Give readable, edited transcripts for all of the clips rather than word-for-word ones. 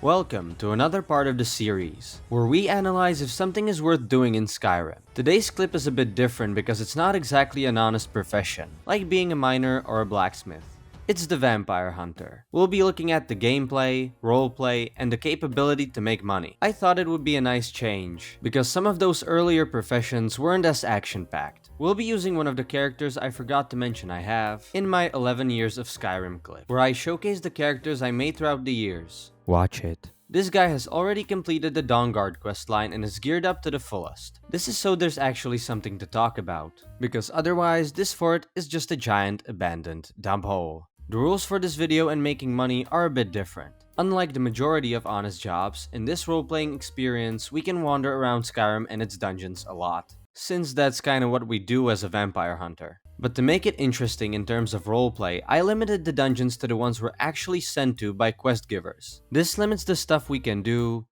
Welcome to another part of the series, where we analyze if something is worth doing in Skyrim. Today's clip is a bit different because it's not exactly an honest profession, like being a miner or a blacksmith. It's the vampire hunter. We'll be looking at the gameplay, roleplay, and the capability to make money. I thought it would be a nice change, because some of those earlier professions weren't as action-packed. We'll be using one of the characters I forgot to mention I have in my 11 years of Skyrim clip, where I showcase the characters I made throughout the years. Watch it. This guy has already completed the Dawnguard questline and is geared up to the fullest. This is so there's actually something to talk about, because otherwise this fort is just a giant abandoned dump hole. The rules for this video and making money are a bit different. Unlike the majority of honest jobs, in this role-playing experience we can wander around Skyrim and its dungeons a lot, since that's kinda what we do as a vampire hunter. But to make it interesting in terms of roleplay, I limited the dungeons to the ones we're actually sent to by quest givers. This limits the stuff we can do,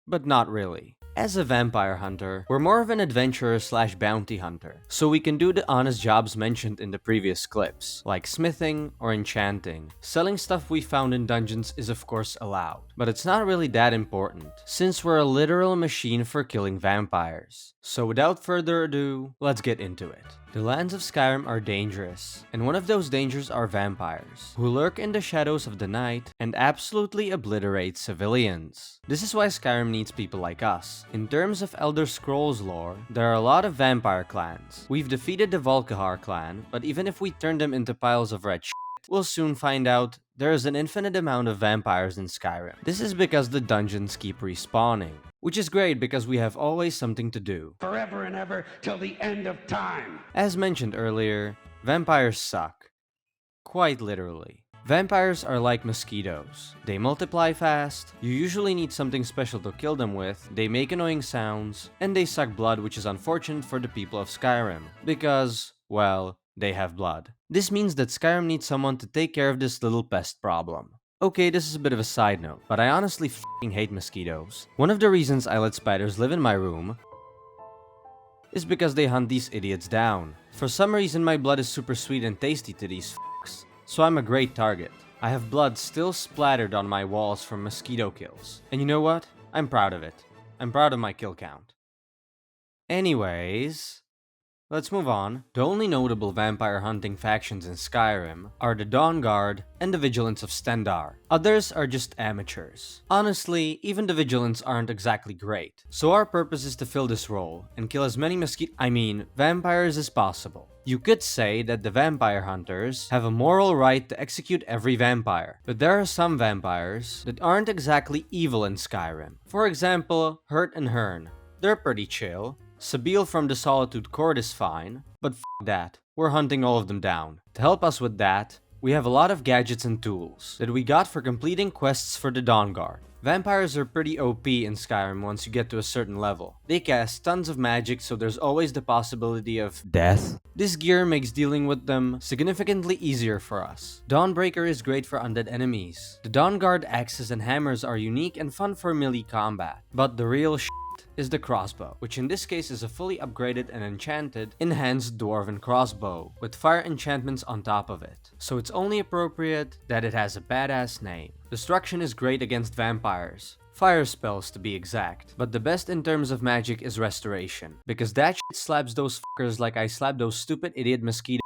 but not really. As a vampire hunter, we're more of an adventurer slash bounty hunter, so we can do the honest jobs mentioned in the previous clips, like smithing or enchanting. Selling stuff we found in dungeons is of course allowed, but it's not really that important, since we're a literal machine for killing vampires. So without further ado, let's get into it. The lands of Skyrim are dangerous, and one of those dangers are vampires, who lurk in the shadows of the night and absolutely obliterate civilians. This is why Skyrim needs people like us. In terms of Elder Scrolls lore, there are a lot of vampire clans. We've defeated the Volkihar clan, but even if we turn them into piles of red shit, we'll soon find out there is an infinite amount of vampires in Skyrim. This is because the dungeons keep respawning, which is great because we have always something to do. Forever and ever till the end of time. As mentioned earlier, vampires suck. Quite literally. Vampires are like mosquitoes. They multiply fast, you usually need something special to kill them with, they make annoying sounds, and they suck blood, which is unfortunate for the people of Skyrim, because, well, they have blood. This means that Skyrim needs someone to take care of this little pest problem. Okay, this is a bit of a side note, but I honestly f***ing hate mosquitoes. One of the reasons I let spiders live in my room is because they hunt these idiots down. For some reason my blood is super sweet and tasty to these f***s, so I'm a great target. I have blood still splattered on my walls from mosquito kills. And you know what? I'm proud of it. I'm proud of my kill count. Anyways, let's move on. The only notable vampire hunting factions in Skyrim are the Dawnguard and the Vigilants of Stendarr. Others are just amateurs. Honestly, even the Vigilants aren't exactly great. So our purpose is to fill this role and kill as many vampires as possible. You could say that the vampire hunters have a moral right to execute every vampire, but there are some vampires that aren't exactly evil in Skyrim. For example, Hurt and Hearn. They're pretty chill. Sabil from the Solitude Court is fine, but f*** that, we're hunting all of them down. To help us with that, we have a lot of gadgets and tools that we got for completing quests for the Dawnguard. Vampires are pretty OP in Skyrim once you get to a certain level. They cast tons of magic, so there's always the possibility of death. This gear makes dealing with them significantly easier for us. Dawnbreaker is great for undead enemies. The Dawnguard axes and hammers are unique and fun for melee combat, but the real is the crossbow, which in this case is a fully upgraded and enchanted, enhanced dwarven crossbow, with fire enchantments on top of it. So it's only appropriate that it has a badass name. Destruction is great against vampires. Fire spells to be exact, but the best in terms of magic is restoration, because that shit slaps those fuckers like I slapped those stupid idiot mosquitoes.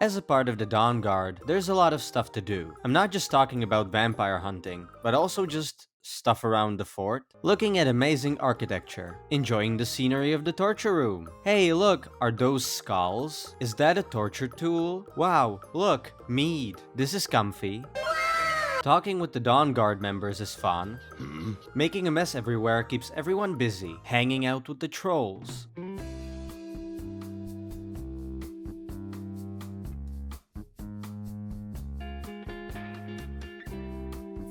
As a part of the Dawnguard, there's a lot of stuff to do. I'm not just talking about vampire hunting, but also just stuff around the fort, looking at amazing architecture, enjoying the scenery of the torture room. Hey, look, are those skulls? Is that a torture tool? Wow, look, mead. This is comfy. Talking with the Dawnguard members is fun. Making a mess everywhere keeps everyone busy. Hanging out with the trolls.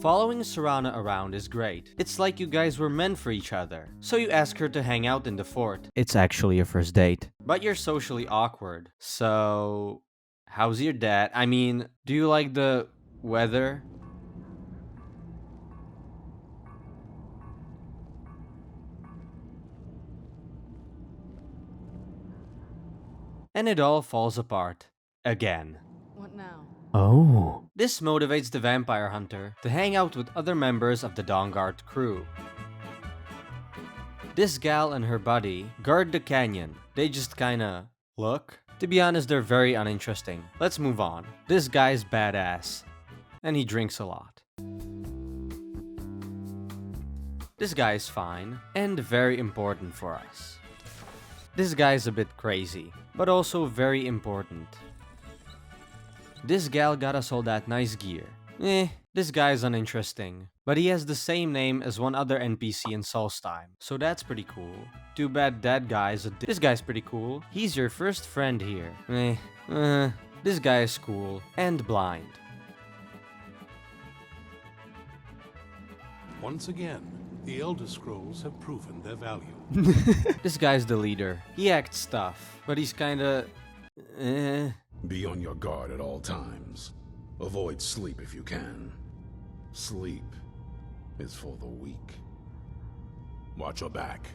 Following Serana around is great. It's like you guys were meant for each other. So you ask her to hang out in the fort. It's actually a first date. But you're socially awkward. So, how's your dad? Do you like the weather? And it all falls apart. Again. What now? Oh. This motivates the vampire hunter to hang out with other members of the Dawnguard crew. This gal and her buddy guard the canyon. They just kinda look. To be honest, they're very uninteresting. Let's move on. This guy's badass, and he drinks a lot. This guy is fine, and very important for us. This guy's a bit crazy, but also very important. This gal got us all that nice gear. This guy's uninteresting, but he has the same name as one other NPC in Solstheim, so that's pretty cool. Too bad that guy's this guy's pretty cool. He's your first friend here. This guy is cool and blind. Once again, the Elder Scrolls have proven their value. This guy's the leader. He acts tough, but he's kinda... Be on your guard at all times. Avoid sleep if you can. Sleep is for the weak. Watch your back.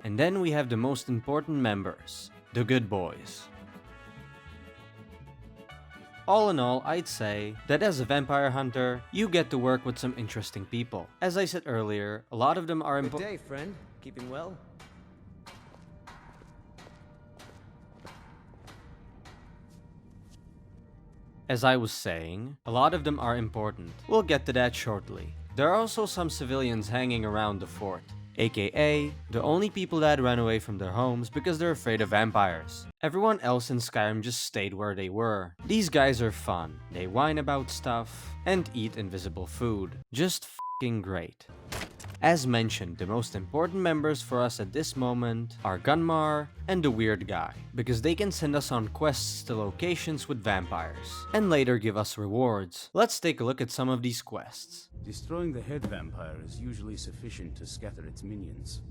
And then we have the most important members, the good boys. All in all, I'd say that as a vampire hunter, you get to work with some interesting people. As I said earlier, a lot of them are Good day, friend. Keeping well? As I was saying, a lot of them are important. We'll get to that shortly. There are also some civilians hanging around the fort, aka the only people that ran away from their homes because they're afraid of vampires. Everyone else in Skyrim just stayed where they were. These guys are fun. They whine about stuff and eat invisible food. Just f***ing great. As mentioned, the most important members for us at this moment are Gunmar and the weird guy, because they can send us on quests to locations with vampires, and later give us rewards. Let's take a look at some of these quests. Destroying the head vampire is usually sufficient to scatter its minions.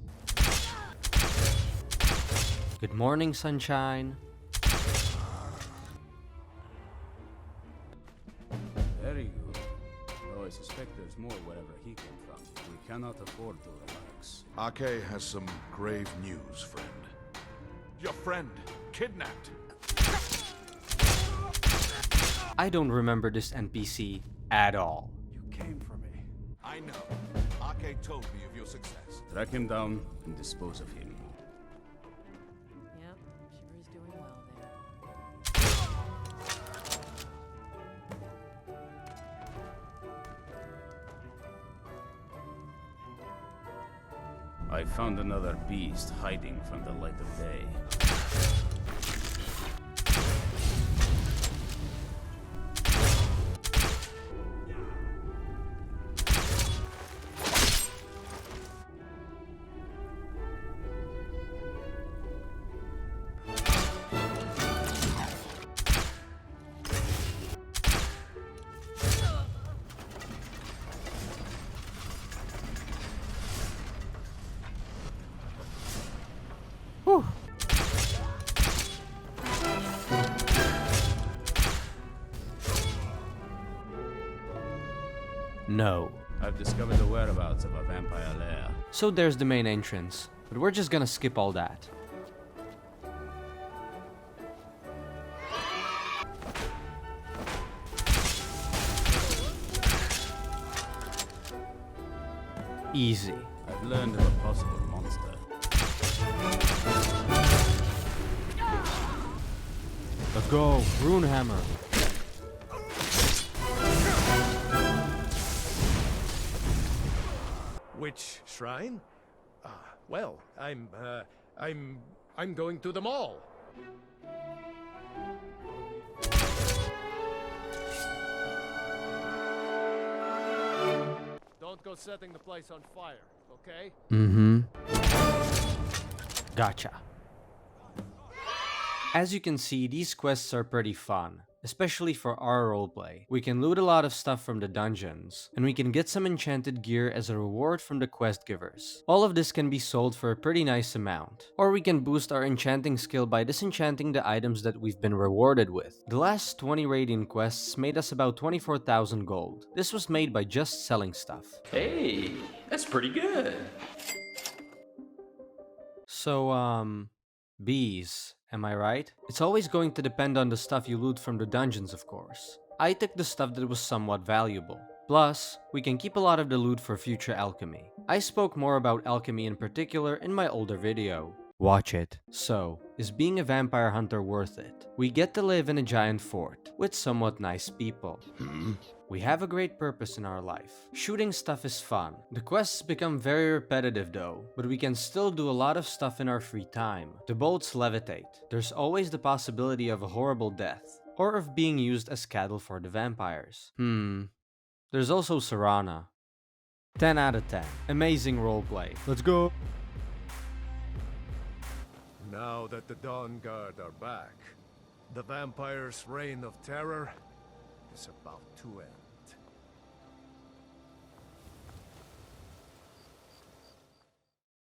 Good morning, sunshine. Very good. Though I suspect there's more wherever he came from. We cannot afford to relax. Ake has some grave news, friend. Your friend, kidnapped. I don't remember this NPC at all. You came for me. I know. Ake told me of your success. Track him down and dispose of him. Yep, sure is doing well there. I found another beast hiding from the light of day. Whew. No. I've discovered the whereabouts of a vampire lair. So there's the main entrance, but we're just gonna skip all that. Easy. I've learned of a possible monster. Let's go, Runehammer. Which shrine? Well, I'm going to them all. Don't go setting the place on fire, okay? Mm-hmm. Gotcha. As you can see, these quests are pretty fun. especially for our roleplay. We can loot a lot of stuff from the dungeons, and we can get some enchanted gear as a reward from the quest givers. All of this can be sold for a pretty nice amount. Or we can boost our enchanting skill by disenchanting the items that we've been rewarded with. The last 20 radiant quests made us about 24,000 gold. This was made by just selling stuff. Hey, that's pretty good. So, bees, am I right? It's always going to depend on the stuff you loot from the dungeons, of course. I took the stuff that was somewhat valuable. Plus, we can keep a lot of the loot for future alchemy. I spoke more about alchemy in particular in my older video. Watch it. So, is being a vampire hunter worth it? We get to live in a giant fort with somewhat nice people. We have a great purpose in our life. Shooting stuff is fun. The quests become very repetitive though, but we can still do a lot of stuff in our free time. The bolts levitate. There's always the possibility of a horrible death, or of being used as cattle for the vampires. There's also Serana. 10 out of 10. Amazing roleplay. Let's go! Now that the Dawnguard are back, the vampire's reign of terror is about to end.